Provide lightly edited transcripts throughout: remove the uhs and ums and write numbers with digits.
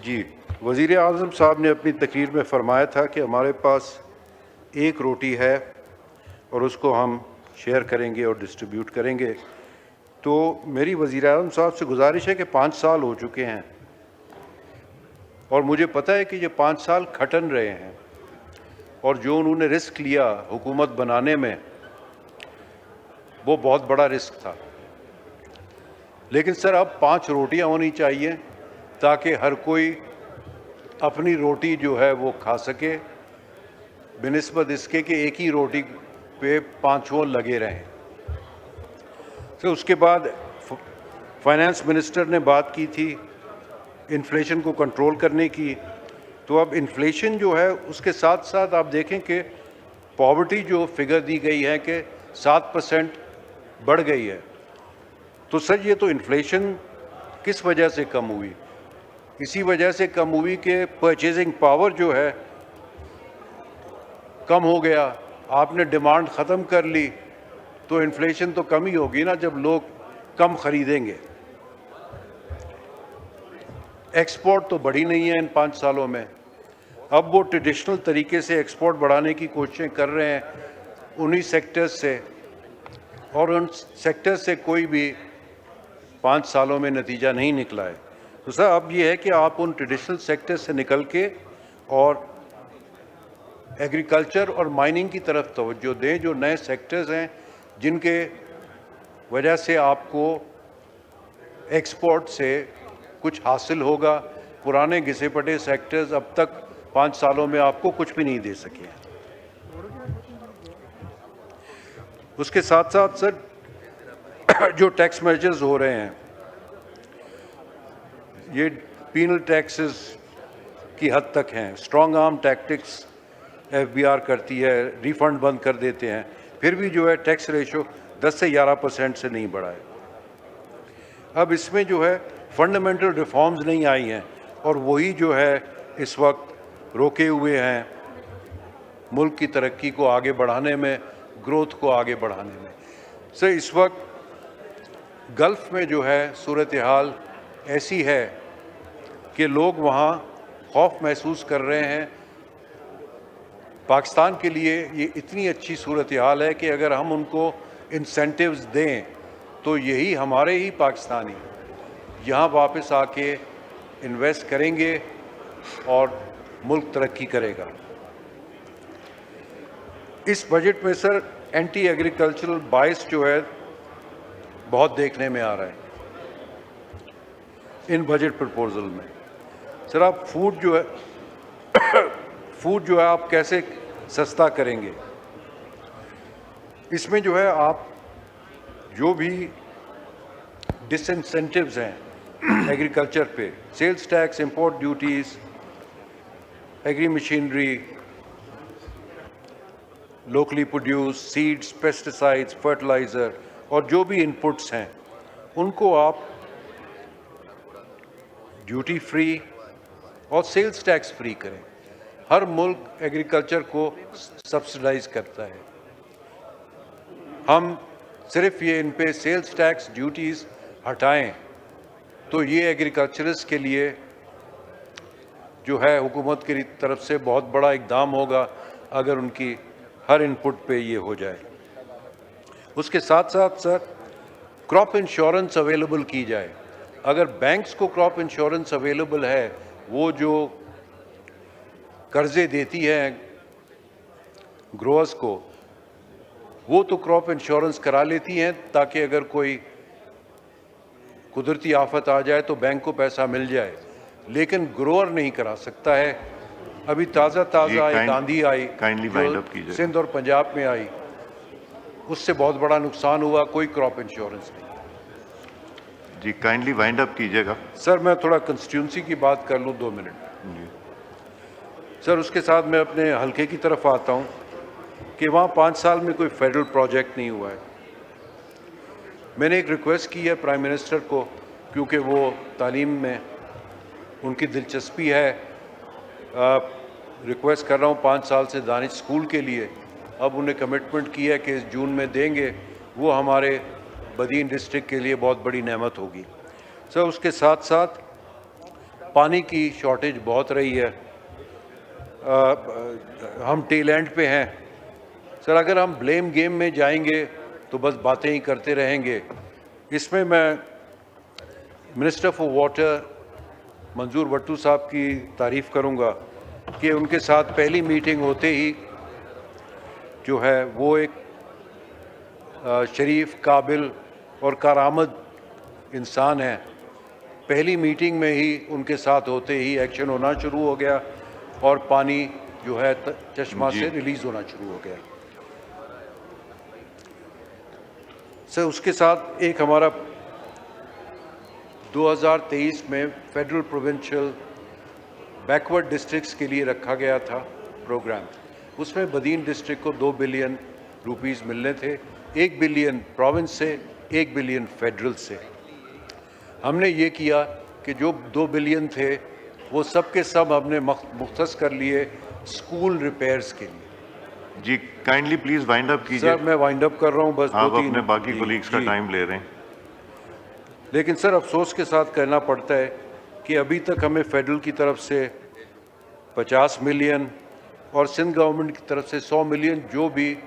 जी, वज़ीर आज़म साहब ने अपनी तकरीर में फ़रमाया था कि हमारे पास एक रोटी है और उसको हम शेयर करेंगे और डिस्ट्रीब्यूट करेंगे। तो मेरी वज़ीर आज़म साहब से गुजारिश है कि 5 साल हो चुके हैं और मुझे पता है कि ये 5 साल खटन रहे हैं और जो उन्होंने रिस्क लिया हुकूमत बनाने में, वो बहुत बड़ा रिस्क था। लेकिन सर, अब 5 रोटियां होनी चाहिए ताकि हर कोई अपनी रोटी जो है वो खा सके, बिनिस्बत इसके कि एक ही रोटी पे 5 लगे रहें। तो उसके बाद फाइनेंस मिनिस्टर ने बात की थी इन्फ्लेशन को कंट्रोल करने की। तो अब इन्फ्लेशन जो है उसके साथ साथ आप देखें कि पॉवर्टी जो फिगर दी गई है कि 7% बढ़ गई है। तो सर, ये तो इन्फ्लेशन किस वजह से कम हुई? इसी वजह से कम हुई कि परचेजिंग पावर जो है कम हो गया। आपने डिमांड ख़त्म कर ली तो इन्फ्लेशन तो कम ही होगी ना, जब लोग कम ख़रीदेंगे। एक्सपोर्ट तो बढ़ी नहीं है इन 5 सालों में। अब वो ट्रेडिशनल तरीके से एक्सपोर्ट बढ़ाने की कोशिशें कर रहे हैं उन्हीं सेक्टर्स से, और उन सेक्टर से कोई भी 5 सालों में नतीजा नहीं निकला है। तो सर, अब ये है कि आप उन ट्रेडिशनल सेक्टर से निकल के और एग्रीकल्चर और माइनिंग की तरफ तवज्जो दें, जो नए सेक्टर्स हैं जिनके वजह से आपको एक्सपोर्ट से कुछ हासिल होगा। पुराने घिसे पटे सेक्टर्स अब तक 5 सालों में आपको कुछ भी नहीं दे सके। उसके साथ साथ सर, जो टैक्स मेजर्स हो रहे हैं, ये पीनल टैक्सेस की हद तक हैं। स्ट्रॉन्ग आर्म टैक्टिक्स FBR करती है, रिफंड बंद कर देते हैं, फिर भी जो है टैक्स रेशो 10 से 11% से नहीं बढ़ा है। अब इसमें जो है फंडामेंटल रिफॉर्म्स नहीं आई हैं और वही जो है इस वक्त रोके हुए हैं मुल्क की तरक्की को आगे बढ़ाने में, ग्रोथ को आगे बढ़ाने में। सर, इस वक्त गल्फ़ में जो है सूरत हाल ऐसी है कि लोग वहाँ खौफ महसूस कर रहे हैं। पाकिस्तान के लिए ये इतनी अच्छी सूरत हाल है कि अगर हम उनको इंसेंटिव्स दें तो यही हमारे ही पाकिस्तानी यहाँ वापस आके इन्वेस्ट करेंगे और मुल्क तरक्की करेगा। इस बजट में सर एंटी एग्रीकल्चरल बायस जो है बहुत देखने में आ रहा है इन बजट प्रपोजल में। सर, आप फूड जो है आप कैसे सस्ता करेंगे? इसमें जो है आप जो भी डिसइंसेंटिव्स हैं एग्रीकल्चर पे, sales tax, import duties, agri machinery, locally produce seeds, pesticides, fertiliser और जो भी इनपुट्स हैं, उनको आप ड्यूटी फ्री और सेल्स टैक्स फ्री करें। हर मुल्क एग्रीकल्चर को सब्सिडाइज करता है। हम सिर्फ ये इन पे सेल्स टैक्स, ड्यूटीज़ हटाएं तो ये एग्रीकल्चरिस्ट के लिए जो है हुकूमत की तरफ से बहुत बड़ा इकदाम होगा अगर उनकी हर इनपुट पे ये हो जाए। उसके साथ साथ सर, क्रॉप इंश्योरेंस अवेलेबल की जाए। अगर बैंक्स को क्रॉप इंश्योरेंस अवेलेबल है, वो जो कर्जे देती है ग्रोअर्स को, वो तो क्रॉप इंश्योरेंस करा लेती हैं ताकि अगर कोई कुदरती आफत आ जाए तो बैंक को पैसा मिल जाए, लेकिन ग्रोअर नहीं करा सकता है। अभी ताज़ा एक आंधी आई जो सिंध और पंजाब में आई, उससे बहुत बड़ा नुकसान हुआ, कोई क्रॉप इंश्योरेंस नहीं। जी, काइंडली वाइंड अप कीजिएगा। सर, मैं थोड़ा कंस्टिट्यूंसी की बात कर लूँ 2 मिनट। सर, उसके साथ मैं अपने हल्के की तरफ आता हूँ कि वहाँ 5 साल में कोई फेडरल प्रोजेक्ट नहीं हुआ है। मैंने एक रिक्वेस्ट की है प्राइम मिनिस्टर को, क्योंकि वो तालीम में उनकी दिलचस्पी है। रिक्वेस्ट कर रहा हूँ 5 साल से दानिश स्कूल के लिए। अब उन्हें कमिटमेंट की है कि इस जून में देंगे, वो हमारे बदीन डिस्ट्रिक्ट के लिए बहुत बड़ी नेमत होगी। सर, उसके साथ साथ पानी की शॉर्टेज बहुत रही है, हम टेल एंड पे हैं। सर, अगर हम ब्लेम गेम में जाएंगे तो बस बातें ही करते रहेंगे। इसमें मैं मिनिस्टर फॉर वाटर मंजूर भट्टू साहब की तारीफ़ करूंगा कि उनके साथ पहली मीटिंग होते ही जो है वो एक शरीफ, काबिल और कारआमद इंसान है। पहली मीटिंग में ही उनके साथ होते ही एक्शन होना शुरू हो गया और पानी जो है चश्मा से रिलीज़ होना शुरू हो गया। सर, उसके साथ एक हमारा 2023 में फेडरल प्रोविंशियल बैकवर्ड डिस्ट्रिक्ट्स के लिए रखा गया था प्रोग्राम। उसमें बदीन डिस्ट्रिक्ट को 2 बिलियन रुपीस मिलने थे, 1 बिलियन प्रोविंस से, 1 बिलियन फेडरल से। हमने ये किया कि जो 2 बिलियन थे वो सब के सब हमने मुख्तस कर लिए स्कूल रिपेयर्स के लिए। जी, काइंडली प्लीज वाइंड अप कीजिए। सर, मैं वाइंड अप कर रहा हूँ, बस आप अपने बाकी कोलीग्स का टाइम ले रहे हैं। लेकिन सर, अफसोस के साथ कहना पड़ता है कि अभी तक हमें फेडरल की तरफ से 50 मिलियन और सिंध गवर्नमेंट की तरफ से 100 मिलियन जो भी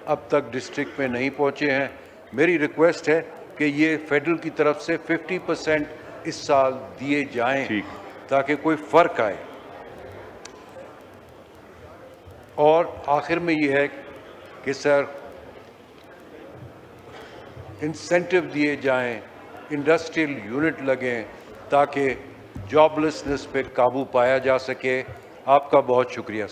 अब तक डिस्ट्रिक्ट में नहीं पहुंचे हैं। मेरी रिक्वेस्ट है कि ये फेडरल की तरफ से 50% इस साल दिए जाएं ताकि कोई फ़र्क आए। और आखिर में ये है कि सर, इंसेंटिव दिए जाएं, इंडस्ट्रियल यूनिट लगें ताकि जॉबलेसनेस पे काबू पाया जा सके। आपका बहुत शुक्रिया।